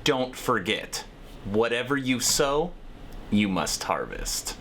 don't forget, whatever you sow, you must harvest.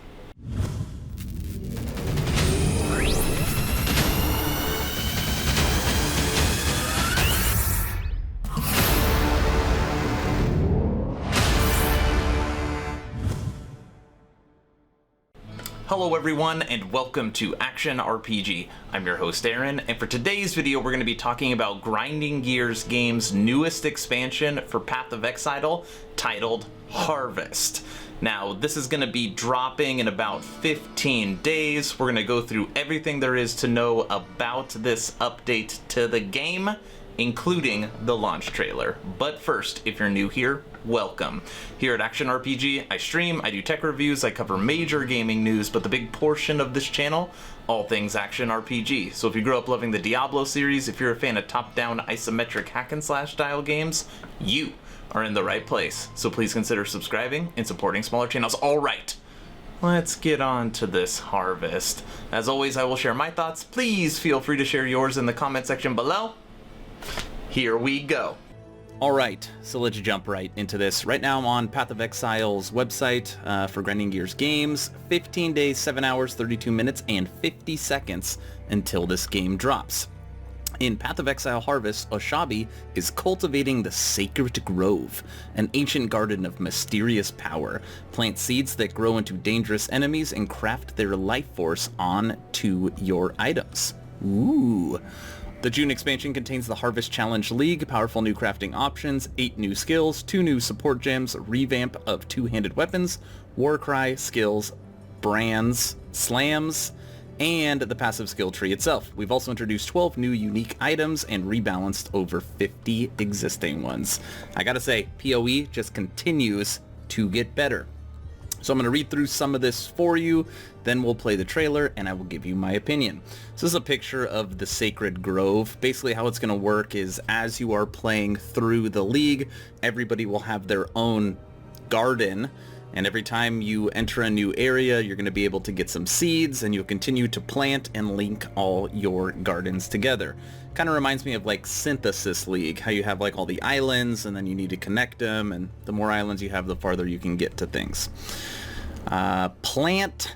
Hello everyone and welcome to Action RPG. I'm your host Aaron, and for today's video we're going to be talking about Grinding Gears game's newest expansion for Path of Exile, titled Harvest. Now this is going to be dropping in about 15 days. We're going to go through everything there is to know about this update to the game, including the launch trailer. But first, if you're new here, welcome. Here at Action RPG, I stream, I do tech reviews, I cover major gaming news, but the big portion of this channel, all things Action RPG. So if you grew up loving the Diablo series, if you're a fan of top-down isometric hack and slash style games, you are in the right place. So please consider subscribing and supporting smaller channels. All right, let's get on to this harvest. As always, I will share my thoughts. Please feel free to share yours in the comment section below. Here we go. Alright, so let's jump right into this. Right now I'm on Path of Exile's website for Grinding Gears games. 15 days, 7 hours, 32 minutes, and 50 seconds until this game drops. In Path of Exile Harvest, Oshabi is cultivating the Sacred Grove, an ancient garden of mysterious power. Plant seeds that grow into dangerous enemies and craft their life force onto your items. Ooh. The June expansion contains the Harvest Challenge League, powerful new crafting options, 8 new skills, 2 new support gems, revamp of two-handed weapons, Warcry skills, brands, slams, and the passive skill tree itself. We've also introduced 12 new unique items and rebalanced over 50 existing ones. I gotta say, PoE just continues to get better. So I'm going to read through some of this for you, then we'll play the trailer and I will give you my opinion. So this is a picture of the Sacred Grove. Basically how it's going to work is as you are playing through the league, everybody will have their own garden, and every time you enter a new area you're going to be able to get some seeds, and you'll continue to plant and link all your gardens together. Kind of reminds me of like Synthesis League, how you have like all the islands and then you need to connect them, and the more islands you have the farther you can get to things. Plant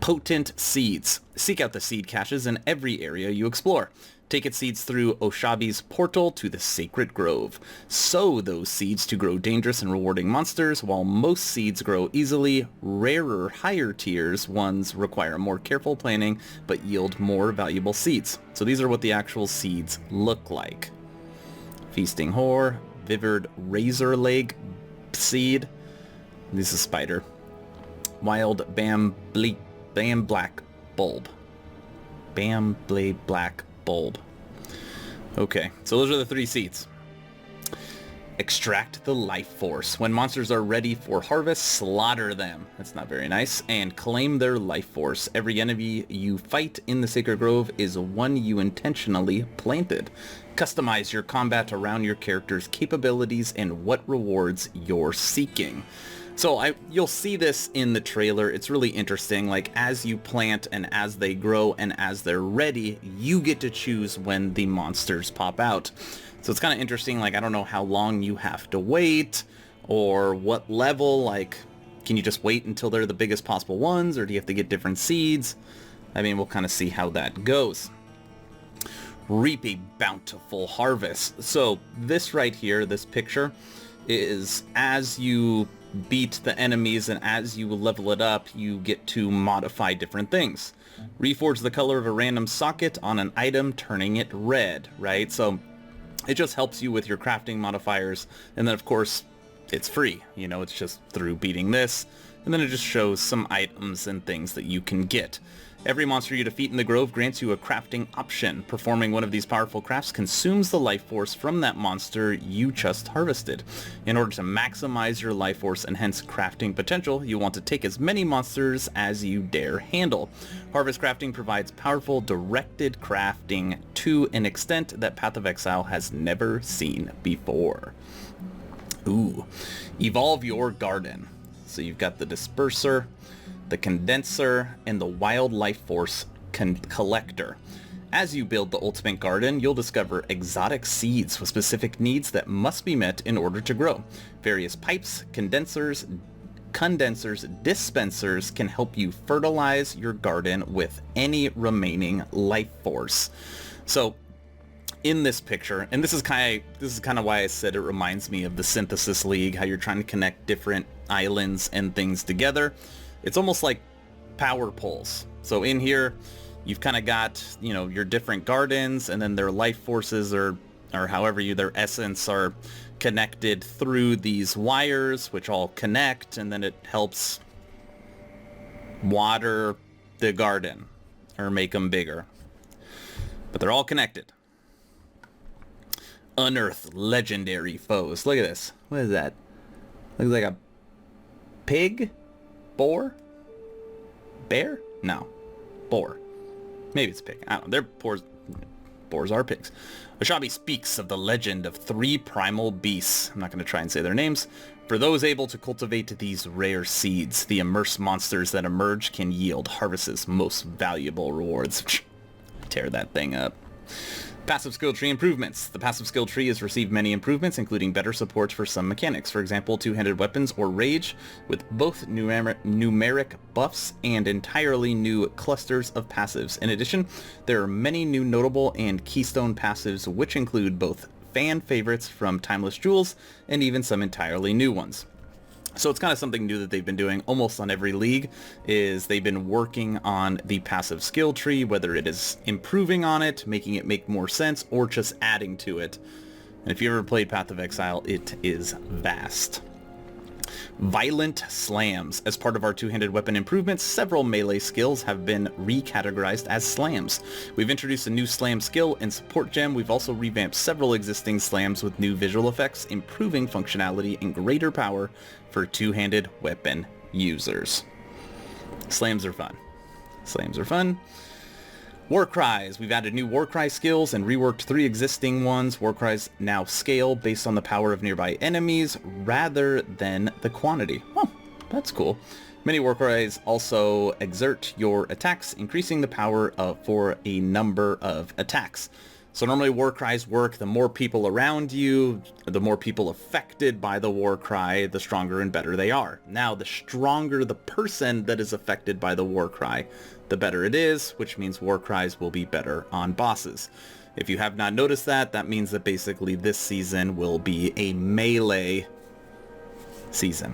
potent seeds. Seek out the seed caches in every area you explore. Take its seeds through Oshabi's portal to the Sacred Grove. Sow those seeds to grow dangerous and rewarding monsters. While most seeds grow easily, rarer, higher tiers ones require more careful planning but yield more valuable seeds. So these are what the actual seeds look like. Feasting Whore, Vivid Razor Leg Seed. This is Spider. Wild Bam Black Bulb. Bam Blade Black Bulb. Okay, so those are the 3 seeds. Extract the life force. When monsters are ready for harvest, slaughter them. That's not very nice. And claim their life force. Every enemy you fight in the Sacred Grove is one you intentionally planted. Customize your combat around your character's capabilities and what rewards you're seeking. So you'll see this in the trailer. It's really interesting. Like as you plant and as they grow and as they're ready, you get to choose when the monsters pop out. So it's kind of interesting. Like I don't know how long you have to wait or what level. Like can you just wait until they're the biggest possible ones, or do you have to get different seeds? I mean, we'll kind of see how that goes. Reap a bountiful harvest. So this right here, this picture, is as you beat the enemies and as you level it up, you get to modify different things. Reforge the color of a random socket on an item, turning it red, right? So it just helps you with your crafting modifiers, and then of course it's free, you know, it's just through beating this, and then it just shows some items and things that you can get. Every monster you defeat in the Grove grants you a crafting option. Performing one of these powerful crafts consumes the life force from that monster you just harvested. In order to maximize your life force and hence crafting potential, you want to take as many monsters as you dare handle. Harvest crafting provides powerful directed crafting to an extent that Path of Exile has never seen before. Ooh. Evolve your garden. So you've got the disperser, the condenser, and the wild life force collector. As you build the ultimate garden, you'll discover exotic seeds with specific needs that must be met in order to grow. Various pipes, condensers, dispensers can help you fertilize your garden with any remaining life force. So in this picture, and this is kind of why I said it reminds me of the Synthesis League, how you're trying to connect different islands and things together. It's almost like power poles. So in here, you've kind of got, you know, your different gardens, and then their life forces or however their essence are connected through these wires, which all connect, and then it helps water the garden or make them bigger. But they're all connected. Unearth legendary foes. Look at this. What is that? Looks like a pig? Boar? Bear? No. Boar. Maybe it's a pig. I don't know. They're boars. Boars are pigs. Ashabi speaks of the legend of 3 primal beasts. I'm not going to try and say their names. For those able to cultivate these rare seeds, the immersed monsters that emerge can yield Harvest's most valuable rewards. Tear that thing up. Passive skill tree improvements. The passive skill tree has received many improvements, including better support for some mechanics. For example, two-handed weapons or rage with both numeric buffs and entirely new clusters of passives. In addition, there are many new notable and keystone passives, which include both fan favorites from Timeless Jewels and even some entirely new ones. So it's kind of something new that they've been doing almost on every league, is they've been working on the passive skill tree, whether it is improving on it, making it make more sense, or just adding to it. And if you ever played Path of Exile, it is vast. Violent slams. As part of our two-handed weapon improvements, several melee skills have been recategorized as slams. We've introduced a new slam skill and support gem. We've also revamped several existing slams with new visual effects, improving functionality and greater power for two-handed weapon users. Slams are fun. Slams are fun. War cries. We've added new war cry skills and reworked 3 existing ones. War cries now scale based on the power of nearby enemies rather than the quantity. Oh, that's cool. Many war cries also exert your attacks, increasing the power for a number of attacks. So normally war cries work, the more people around you, the more people affected by the war cry, the stronger and better they are. Now, the stronger the person that is affected by the war cry, the better it is, which means war cries will be better on bosses. If you have not noticed that, that means that basically this season will be a melee season.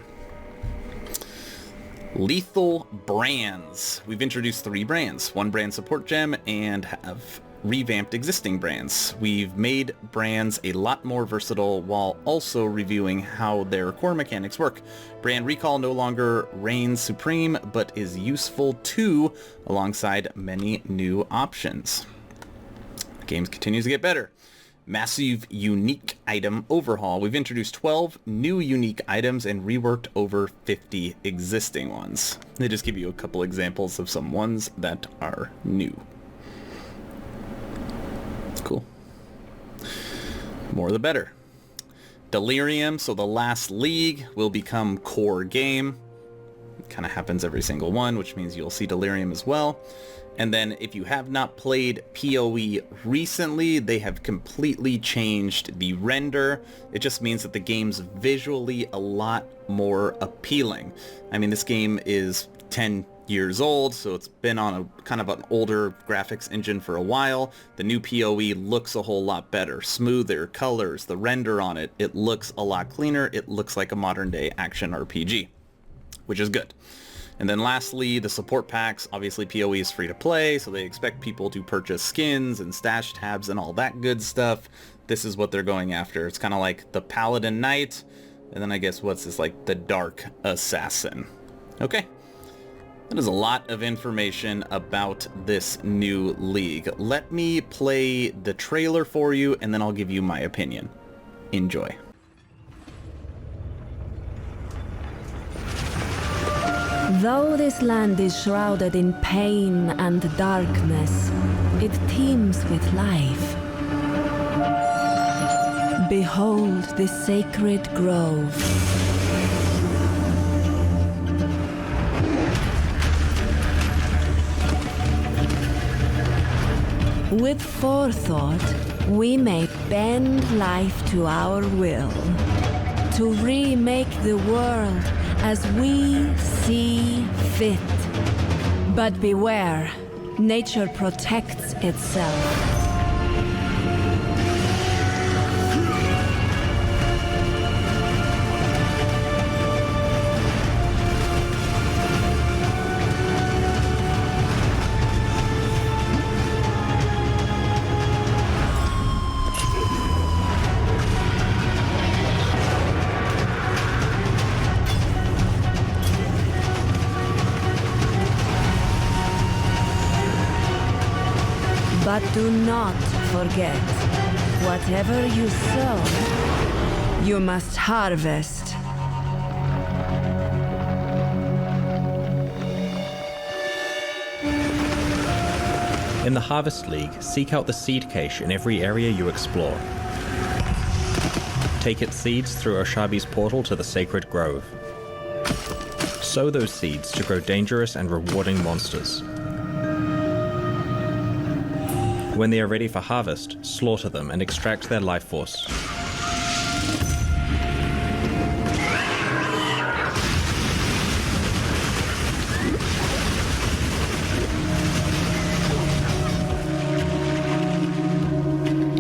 Lethal brands. We've introduced 3 brands, 1 brand support gem, and have revamped existing brands. We've made brands a lot more versatile while also reviewing how their core mechanics work. Brand recall no longer reigns supreme, but is useful too, alongside many new options. The game continues to get better. Massive unique item overhaul. We've introduced 12 new unique items and reworked over 50 existing ones. They just give you a couple examples of some ones that are new. Cool. More the better. Delirium, so the last league will become core game. It kind of happens every single one, which means you'll see Delirium as well. And then if you have not played PoE recently, they have completely changed the render. It just means that the game's visually a lot more appealing. I mean, this game is 10 years old, so it's been on a kind of an older graphics engine for a while. The new PoE looks a whole lot better. Smoother colors, the render on it, it looks a lot cleaner. It looks like a modern day action RPG, which is good. And then lastly, the support packs. Obviously PoE is free to play, so they expect people to purchase skins and stash tabs and all that good stuff. This is what they're going after. It's kind of like the Paladin Knight, and then I guess what's this, like the Dark Assassin. Okay. That is a lot of information about this new league. Let me play the trailer for you, and then I'll give you my opinion. Enjoy. Though this land is shrouded in pain and darkness, it teems with life. Behold this sacred grove. With forethought, we may bend life to our will, to remake the world as we see fit. But beware, nature protects itself. But do not forget, whatever you sow, you must harvest. In the Harvest League, seek out the seed cache in every area you explore. Take its seeds through Oshabi's portal to the Sacred Grove. Sow those seeds to grow dangerous and rewarding monsters. When they are ready for harvest, slaughter them and extract their life force.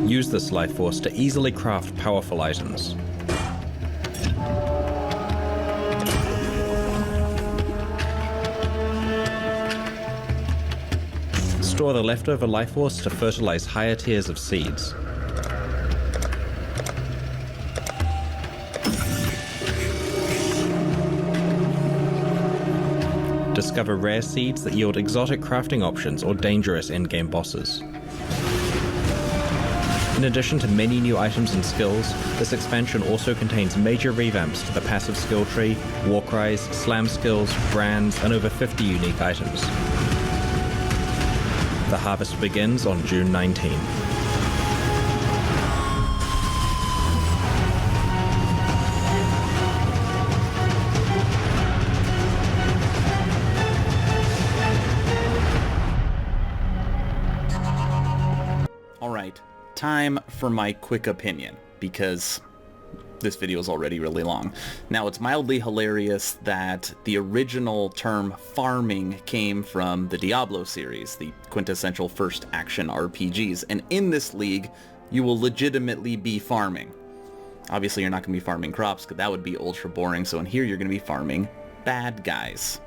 Use this life force to easily craft powerful items. Store the leftover life force to fertilize higher tiers of seeds. Discover rare seeds that yield exotic crafting options or dangerous endgame bosses. In addition to many new items and skills, this expansion also contains major revamps to the passive skill tree, war cries, slam skills, brands, and over 50 unique items. The harvest begins on June 19. Alright, time for my quick opinion, because this video is already really long. Now, it's mildly hilarious that the original term farming came from the Diablo series, the quintessential first action RPGs, and in this league, you will legitimately be farming. Obviously, you're not going to be farming crops, because that would be ultra boring, so in here, you're going to be farming bad guys.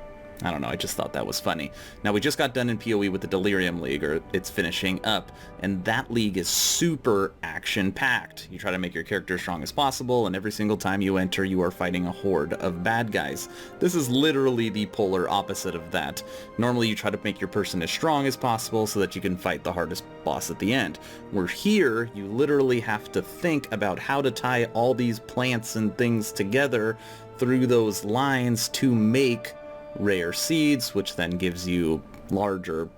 I don't know, I just thought that was funny. Now, we just got done in PoE with the Delirium League, or it's finishing up, and that league is super action-packed. You try to make your character as strong as possible, and every single time you enter, you are fighting a horde of bad guys. This is literally the polar opposite of that. Normally, you try to make your person as strong as possible so that you can fight the hardest boss at the end. Where here, you literally have to think about how to tie all these plants and things together through those lines to make rare seeds, which then gives you larger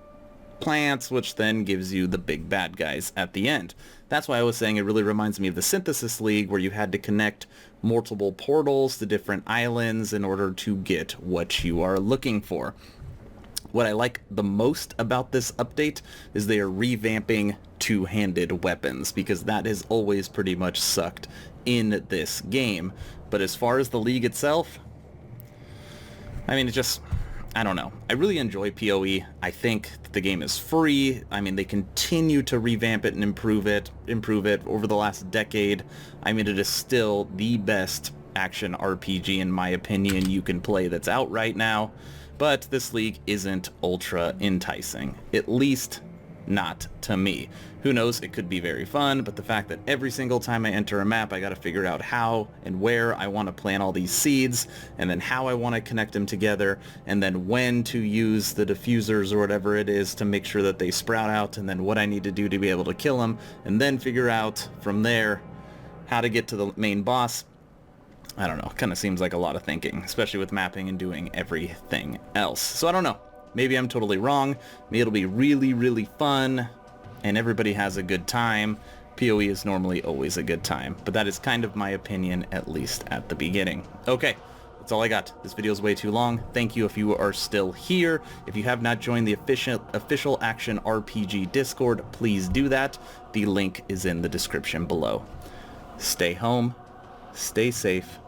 plants, which then gives you the big bad guys at the end. That's why I was saying it really reminds me of the Synthesis League, where you had to connect multiple portals to different islands in order to get what you are looking for. What I like the most about this update is they are revamping two-handed weapons, because that has always pretty much sucked in this game. But as far as the league itself, I mean, I don't know. I really enjoy PoE. I think the game is free. I mean, they continue to revamp it and improve it over the last decade. I mean, it is still the best action RPG, in my opinion, you can play that's out right now. But this league isn't ultra enticing. At least not to me. Who knows, it could be very fun, but the fact that every single time I enter a map, I gotta figure out how and where I want to plant all these seeds, and then how I want to connect them together, and then when to use the diffusers or whatever it is to make sure that they sprout out, and then what I need to do to be able to kill them, and then figure out from there how to get to the main boss. I don't know, it kind of seems like a lot of thinking, especially with mapping and doing everything else. So I don't know. Maybe I'm totally wrong. Maybe it'll be really, really fun, and everybody has a good time. PoE is normally always a good time, but that is kind of my opinion, at least at the beginning. Okay, let's That's all I got. This video is way too long. Thank you if you are still here. If you have not joined the official Action RPG Discord, please do that. The link is in the description below. Stay home, stay safe,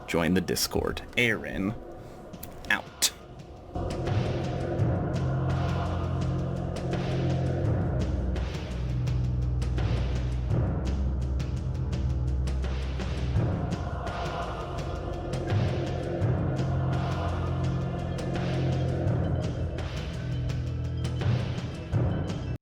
join the Discord. Aaron.